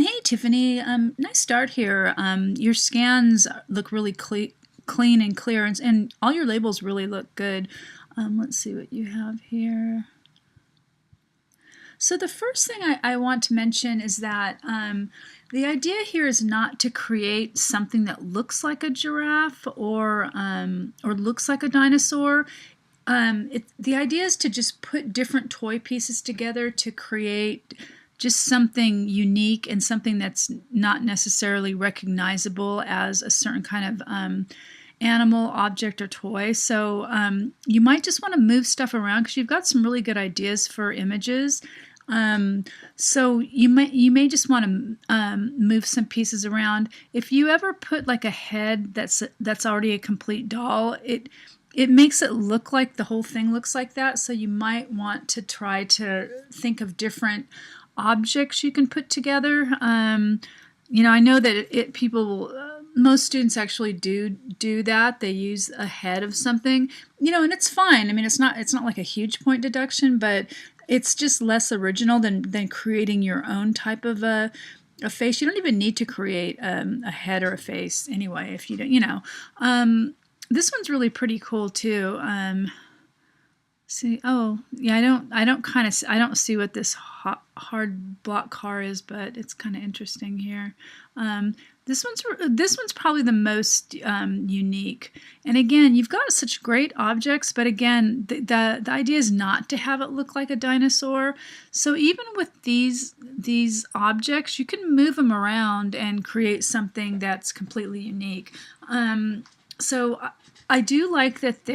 Hey Tiffany, nice start here. Your scans look really clean and clear, and all your labels really look good. Let's see what you have here. So the first thing I want to mention is that the idea here is not to create something that looks like a giraffe or looks like a dinosaur. The idea is to just put different toy pieces together to create just something unique and something that's not necessarily recognizable as a certain kind of animal, object, or toy. So you might just want to move stuff around because you've got some really good ideas for images. So you may just want to move some pieces around. If you ever put like a head that's already a complete doll, it makes it look like the whole thing looks like that. So you might want to try to think of different objects you can put together. I know that most students actually do that. They use a head of something, and it's fine. I mean, it's not like a huge point deduction, but it's just less original than creating your own type of a face. You don't even need to create a head or a face anyway if you don't, this one's really pretty cool too. See, oh yeah, I don't see what this hard block car is, but it's kind of interesting here. This one's probably the most unique. And again, you've got such great objects, but again, the idea is not to have it look like a dinosaur. So even with these objects, you can move them around and create something that's completely unique. So I do like that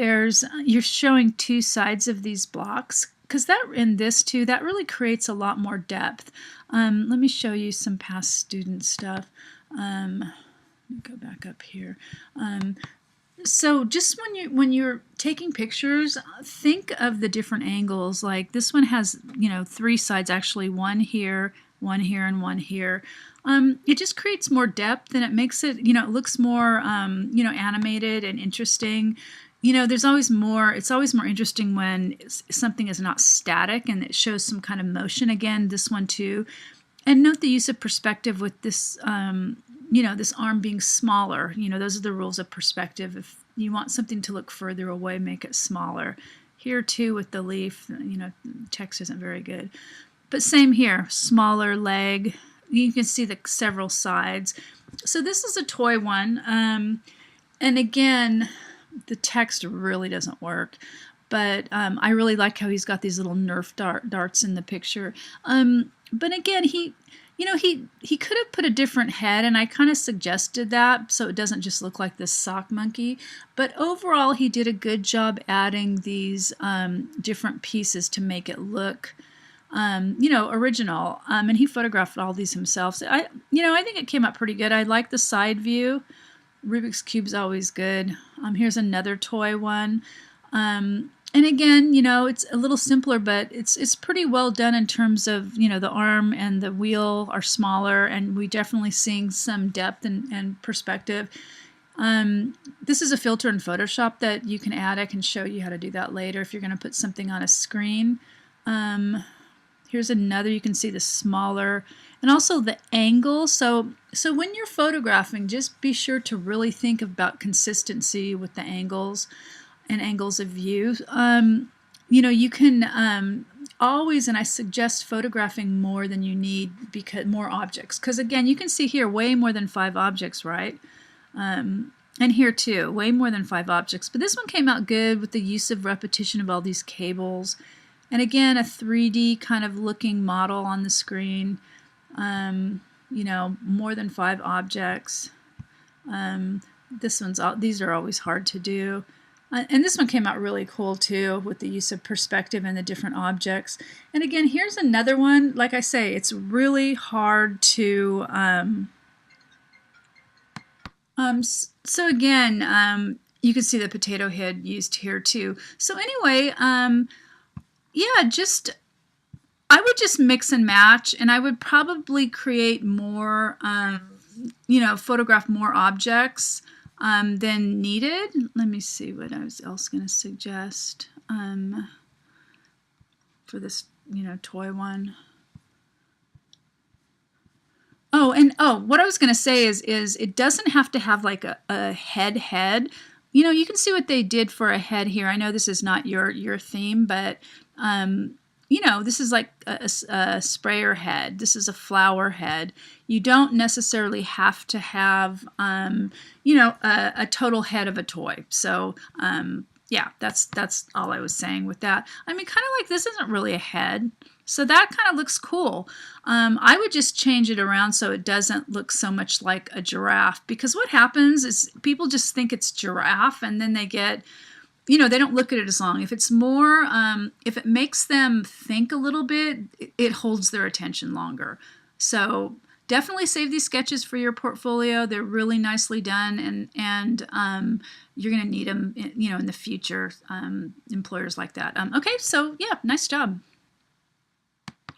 you're showing two sides of these blocks, because that really creates a lot more depth. Let me show you some past student stuff. Let me go back up here. So just when you're taking pictures, think of the different angles. Like this one has three sides, actually, one here, and one here. It just creates more depth, and it makes it it looks more animated and interesting. There's always more. It's always more interesting when something is not static and it shows some kind of motion. Again, this one too. And note the use of perspective with this, this arm being smaller. Those are the rules of perspective. If you want something to look further away, make it smaller. Here too with the leaf, text isn't very good. But same here, smaller leg. You can see the several sides. So this is a toy one. And again, the text really doesn't work. But I really like how he's got these little Nerf darts in the picture. But again, he could have put a different head, and I kind of suggested that so it doesn't just look like this sock monkey. But overall, he did a good job adding these different pieces to make it look original. And he photographed all these himself. So I think it came out pretty good. I like the side view. Rubik's Cube's always good. Here's another toy one. And again, it's a little simpler, but it's pretty well done in terms of, the arm and the wheel are smaller, and we definitely seeing some depth and perspective. This is a filter in Photoshop that you can add. I can show you how to do that later if you're going to put something on a screen. Here's another. You can see the smaller and also the angle. So when you're photographing, just be sure to really think about consistency with the angles and angles of view. You can always, and I suggest photographing more than you need, because more objects. Because again, you can see here way more than 5 objects, right? And here too, way more than 5 objects. But this one came out good with the use of repetition of all these cables. And again, a 3D kind of looking model on the screen. More than 5 objects. These are always hard to do. And this one came out really cool too, with the use of perspective and the different objects. And again, here's another one. Like I say, it's really hard to. So again, you can see the potato head used here too. So anyway, yeah, I would just mix and match, and I would probably create more, photograph more objects than needed. Let me see what I was else going to suggest for this, toy one. and what I was going to say is it doesn't have to have like a head. You know, you can see what they did for a head here. I know this is not your theme, but you know, this is like a sprayer head. This is a flower head. You don't necessarily have to have, you know, a total head of a toy. So, yeah, that's all I was saying with that. I mean, kind of like this isn't really a head. So that kind of looks cool. I would just change it around so it doesn't look so much like a giraffe, because what happens is people just think it's giraffe and then they get, you know, they don't look at it as long. If it's more, if it makes them think a little bit, it holds their attention longer. So definitely save these sketches for your portfolio. They're really nicely done, and you're going to need them, you know, in the future. Employers like that. Okay, so yeah, nice job.